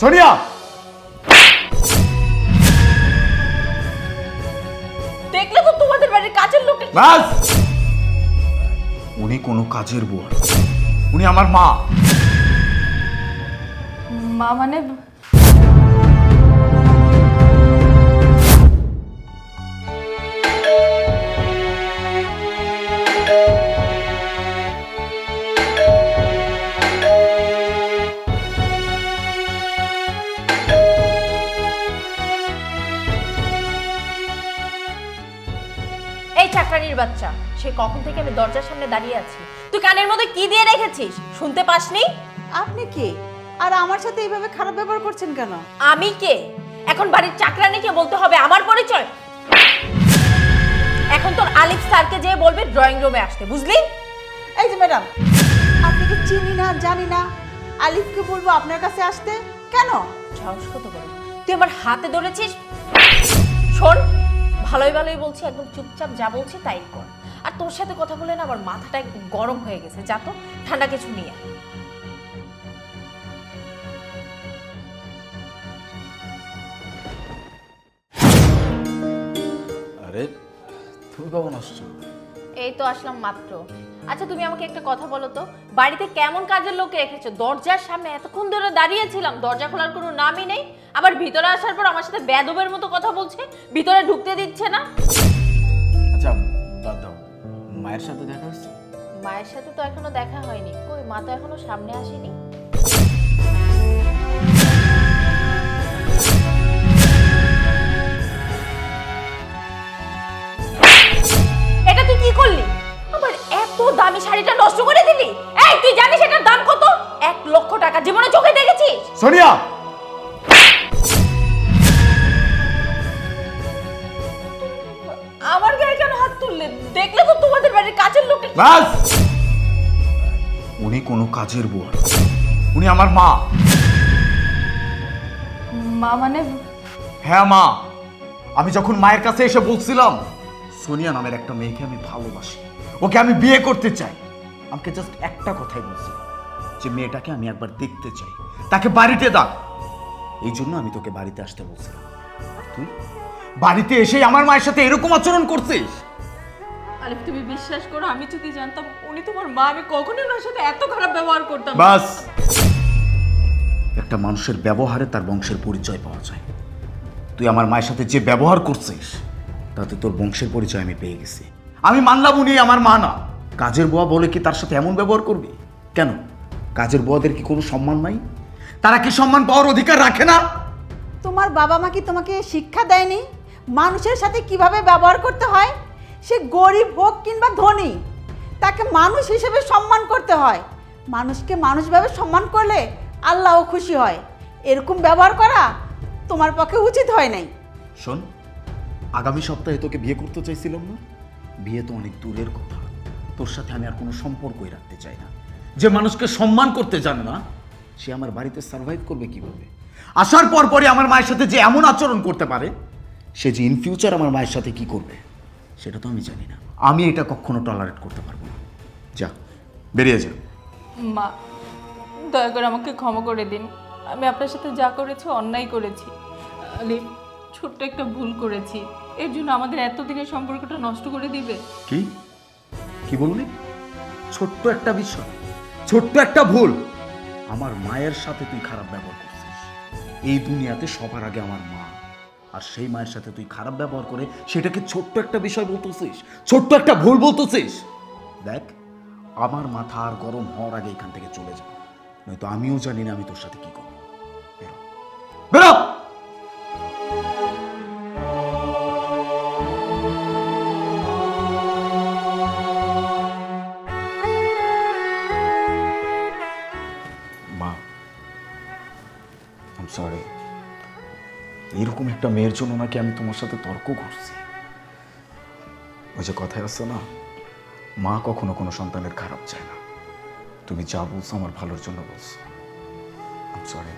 সোনিয়া, দেখলে তো তোমাদের বাড়ির কাজের লোক। বাস, উনি কোনো কাজের বুয়া, উনি আমার মা। মা মানে? এই চাকরানির বাচ্চা, সে কখন থেকে আমি দরজার সামনে দাঁড়িয়ে আছি, তুই কানের মধ্যে কি দিয়ে রেখেছিস? শুনতে পাসনি? আপনি কে? আর আমার সাথে এইভাবে খারাপ ব্যবহার করছেন কেন? আমি কে? এখন বাড়ির চাকরানিকে বলতে হবে আমার পরিচয়? এখন তোর আলিফ স্যারকে যেয়ে বলবি ড্রয়িং রুমে আসতে, বুঝলি? এই যে ম্যাডাম, আপনাকে চিনি না, জানি না, আলিফকে বলবো আপনার কাছে আসতে কেন? সাহস কত বড়, তুই আমার হাতে ধরেছিস? শোন, ভালোই ভালোই বলছি, একদম চুপচাপ যা বলছি তাই কর। আর তোর সাথে কথা বলে না আমার মাথাটা একদম গরম হয়ে গেছে, যা তো ঠান্ডা কিছু নিয়ে। আরে তুমি কখন আসছো? এই তো আসলাম মাত্র। আচ্ছা তুমি আমাকে একটা কথা বলো তো, বাড়িতে কেমন কাজের লোক রেখেছো? দরজার সামনে এতক্ষণ ধরে দাঁড়িয়েছিলাম, দরজা খোলার কোনো নামই নেই। আবার ভিতরে আসার পর আমার সাথে বেয়াদবের মতো কথা বলছে, ভিতরে ঢুকতে দিচ্ছে না। আচ্ছা বাদ দাও, মায়ের সাথে দেখা হচ্ছে? মায়ের সাথে তো এখনো দেখা হয়নি। কই, মা তো এখনো সামনে আসেনি। এটা তুই কি করলি? আমার এত দামি শাড়িটা নষ্ট করে দিলি। এই তুই জানিস এটার দাম কত? 1 লক্ষ টাকা। জীবনে চোখে দেখেছিস? সোনিয়া, আমার গায়ে কেন হাত তুললে? দেখলে তো তোমাদের বাড়ির কাজের লোক। বাস, উনি কোনো কাজের বুয়া, উনি আমার মা। মা মানে? হ্যাঁ মা। আমি যখন মায়ের কাছে এসে বলছিলাম সোনিয়া নামের একটা মেয়েকে আমি ভালোবাসি, ওকে আমি বিয়ে করতে চাই, আমাকে জাস্ট একটা কথাই বলছি যে মেয়েটাকে আমি একবার দেখতে চাই, তাকে বাড়িতে ডাক। এই জন্য আমি তোকে বাড়িতে আসতে বলছিলাম, আর তুই বাড়িতে এসে আমার মায়ের সাথে এরকম আচরণ করছিস। আরে তুমি বিশ্বাস করো, আমি যদি জানতাম উনি তোমার মা, আমি কখনোই ওনার সাথে এত খারাপ ব্যবহার করতাম না। বাস, একটা মানুষের ব্যবহারে তার বংশের পরিচয় পাওয়া যায়। তুই আমার মায়ের সাথে যে ব্যবহার করছিস তাতে তোর বংশের পরিচয় আমি পেয়ে গেছি। আমি মানলাম উনি আমার মা না, কাজের বুয়া বলে কি তার সাথে এমন ব্যবহার করবি? কেন, কাজের বুয়াদের কি কোনো সম্মান নাই? তারা কি সম্মান পাওয়ার অধিকার রাখে না? তোমার বাবা মা কি তোমাকে শিক্ষা দেয়নি মানুষের সাথে কিভাবে ব্যবহার করতে হয়? সে গরিব হোক কিংবা ধনী, তাকে মানুষ হিসেবে সম্মান করতে হয়। মানুষকে মানুষভাবে সম্মান করলে আল্লাহও খুশি হয়। এরকম ব্যবহার করা তোমার পক্ষে উচিত হয় নাই। শোন, আগামী সপ্তাহে তোকে বিয়ে করতে চাইছিলাম না? বিয়ে তো অনেক দূরের কথা, তোর সাথে আমি আর কোনো সম্পর্কই রাখতে চাই না। যে মানুষকে সম্মান করতে জানে না সে আমার বাড়িতে সার্ভাইভ করবে কিভাবে? আসার পর পরে আমার মায়ের সাথে যে এমন আচরণ করতে পারে, সে যে ইন ফিউচার আমার মায়ের সাথে কি করবে সেটা তো আমি জানি না। আমি এটা কখনো টলারেট করতে পারবো না। যা, বেরিয়ে যা। মা, দয়া করে আমাকে ক্ষমা করে দিন। আমি আপনার সাথে যা করেছি অন্যায় করেছি। আলিফ, ছোট্ট একটা ভুল করেছি, এর জন্য আমাদের এতদিনের সম্পর্কটা নষ্ট করে দিবে? কি কি বললি? ছোট্ট একটা বিষয়, ছোট্ট একটা ভুল, আমার মায়ের সাথে তুই খারাপ ব্যবহার করছিস। এই দুনিয়াতে সবার আগে আমার মা, আর সেই মায়ের সাথে তুই খারাপ ব্যবহার করে সেটাকে ছোট্ট একটা বিষয় বলতেছিস, ছোট্ট একটা ভুল বলতেছিস। দেখ, আমার মাথা আর গরম হওয়ার আগে এখান থেকে চলে যা, নয়তো আমিও জানি না আমি তোর সাথে কি করবো। বেরো, বেরো। সরি, এরকম একটা মেয়ের জন্য নাকি আমি তোমার সাথে তর্ক করছি। ওই যে কথায় আছে না, মা কখনো কোনো সন্তানের খারাপ চায় না। তুমি যা বলছো আমার ভালোর জন্য বলছো। I am sorry.